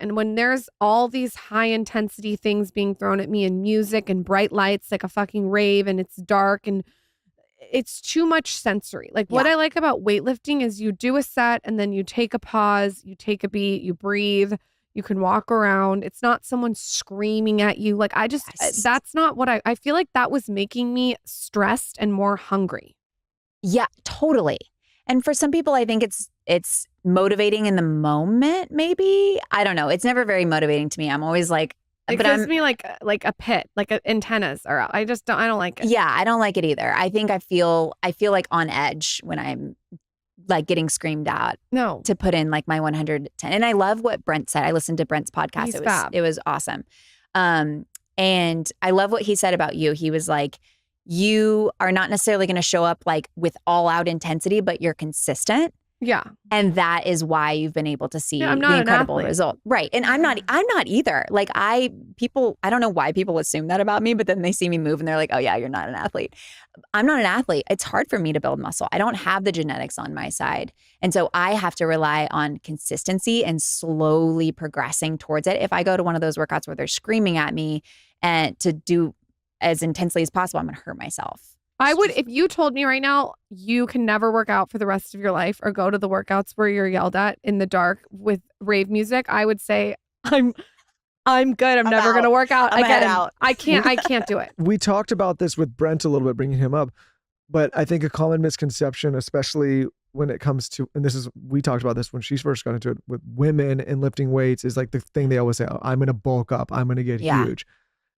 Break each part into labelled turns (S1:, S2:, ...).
S1: And when there's all these high intensity things being thrown at me and music and bright lights, like a fucking rave, and it's dark and it's too much sensory. Like what I like about weightlifting is you do a set and then you take a pause, you take a beat, you breathe, you can walk around. It's not someone screaming at you. Like that's not what I feel like that was making me stressed and more hungry.
S2: Yeah, totally. And for some people, I think it's motivating in the moment, maybe. I don't know. It's never very motivating to me. I'm always like,
S1: it gives me like a pit, like antennas are out. I don't like it.
S2: Yeah, I don't like it either. I think I feel like on edge when I'm like getting screamed at.
S1: No.
S2: To put in like my 110. And I love what Brent said. I listened to Brent's podcast. It was awesome. And I love what he said about you. He was like, you are not necessarily going to show up like with all out intensity, but you're consistent.
S1: Yeah.
S2: And that is why you've been able to see
S1: the
S2: incredible result. Right. And I'm not either. Like I don't know why people assume that about me, but then they see me move and they're like, oh yeah, you're not an athlete. I'm not an athlete. It's hard for me to build muscle. I don't have the genetics on my side. And so I have to rely on consistency and slowly progressing towards it. If I go to one of those workouts where they're screaming at me and to do as intensely as possible, I'm going to hurt myself.
S1: I would, if you told me right now, you can never work out for the rest of your life or go to the workouts where you're yelled at in the dark with rave music, I would say, I'm good. I'm never going to work out again. I can't do it.
S3: We talked about this with Brent a little bit, bringing him up, but I think a common misconception, especially when it comes to, and we talked about this when she first got into it with women and lifting weights, is like the thing they always say, oh, I'm going to bulk up. I'm going to get huge.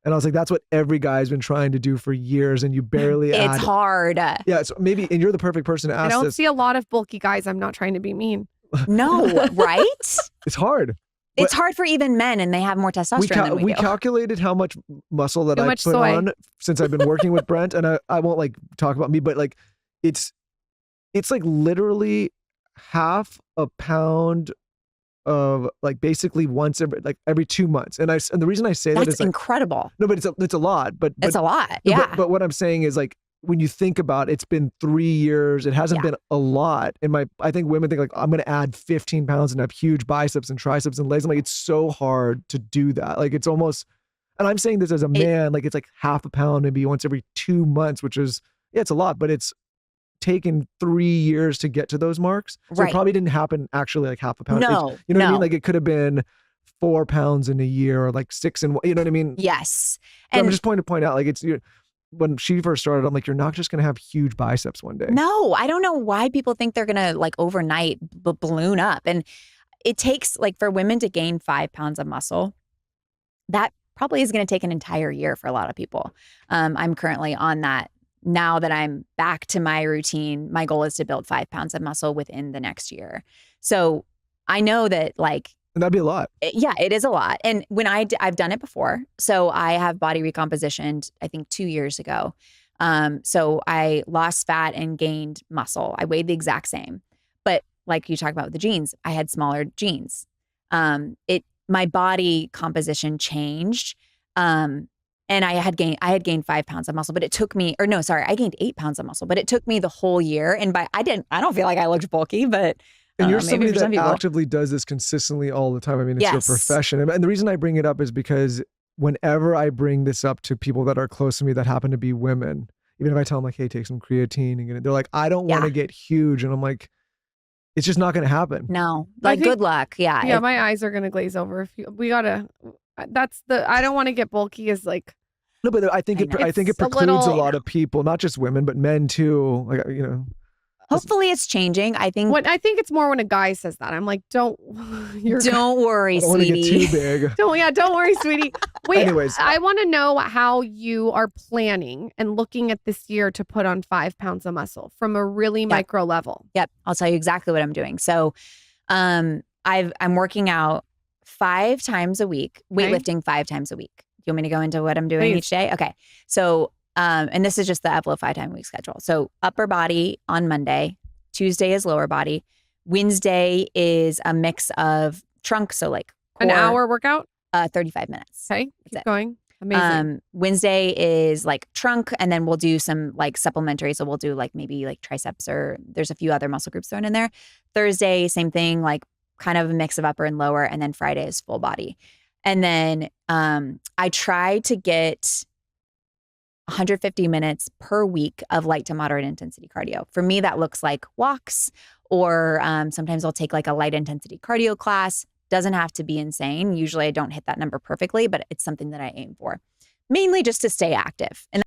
S3: And I was like, that's what every guy's been trying to do for years, and you barely
S2: It's hard.
S3: Yeah, so maybe, and you're the perfect person to ask
S1: I don't see a lot of bulky guys. I'm not trying to be mean.
S2: No, right?
S3: It's hard.
S2: It's hard for even men, and they have more testosterone than we do.
S3: We calculated how much muscle that I put on since I've been working with Brent, and I won't like talk about me, but like it's like literally half a pound of like basically once every 2 months. And the reason I say that is like,
S2: incredible.
S3: No, but it's a lot. But
S2: it's a lot. Yeah.
S3: But what I'm saying is like, when you think about it, it's been 3 years. It hasn't been a lot. And I think women think like, I'm going to add 15 pounds and have huge biceps and triceps and legs. I'm like, it's so hard to do that. Like it's almost, and I'm saying this as a man, like it's like half a pound, maybe once every 2 months, which is, it's a lot, but it's taken 3 years to get to those marks. So it probably didn't happen actually like half a pound.
S2: No,
S3: you know what I mean? Like it could have been 4 pounds in a year or like 6 in, you know what I mean?
S2: Yes.
S3: So and I'm just to point out, like it's, when she first started, I'm like, you're not just going to have huge biceps one day.
S2: No, I don't know why people think they're going to like overnight balloon up. And it takes like for women to gain 5 pounds of muscle, that probably is going to take an entire year for a lot of people. I'm currently on that. Now that I'm back to my routine, my goal is to build 5 pounds of muscle within the next year. So I know that like,
S3: and that'd be a lot.
S2: Yeah, it is a lot. And when I've done it before. So I have body recompositioned, I think 2 years ago. So I lost fat and gained muscle. I weighed the exact same. But like you talk about with the jeans, I had smaller jeans. My body composition changed. And I had gained 5 pounds of muscle, but it took me, I gained 8 pounds of muscle, but it took me the whole year. And I don't feel like I looked bulky, but
S3: and you're somebody that actively does this consistently all the time. I mean, it's your profession. And the reason I bring it up is because whenever I bring this up to people that are close to me that happen to be women, even if I tell them like, hey, take some creatine, and they're like, I don't want to get huge. And I'm like, it's just not going to happen.
S2: No, like good luck. Yeah.
S1: Yeah. My eyes are going to glaze over. I don't want to get bulky is like.
S3: No, but I think it precludes a lot of people, not just women, but men too. Like,
S2: hopefully it's changing. I think
S1: it's more when a guy says that. I'm like, don't
S2: worry, sweetie.
S3: I don't want to get too big.
S1: Don't worry, sweetie. Wait,
S3: anyways,
S1: I want to know how you are planning and looking at this year to put on 5 pounds of muscle from a really micro level.
S2: Yep. I'll tell you exactly what I'm doing. So, I'm working out 5 times a week, weightlifting 5 times a week. You want me to go into what I'm doing each day? Okay. So, and this is just the Evlo 5-time-a-week schedule. So upper body on Monday, Tuesday is lower body. Wednesday is a mix of trunk. So like
S1: an hour workout?
S2: 35 minutes.
S1: Okay. Keep going. Amazing.
S2: Wednesday is like trunk, and then we'll do some like supplementary. So we'll do like maybe like triceps, or there's a few other muscle groups thrown in there. Thursday, same thing, like kind of a mix of upper and lower, and then Friday is full body. And then I try to get 150 minutes per week of light to moderate intensity cardio. For me, that looks like walks, or sometimes I'll take like a light intensity cardio class. Doesn't have to be insane. Usually I don't hit that number perfectly, but it's something that I aim for, mainly just to stay active. And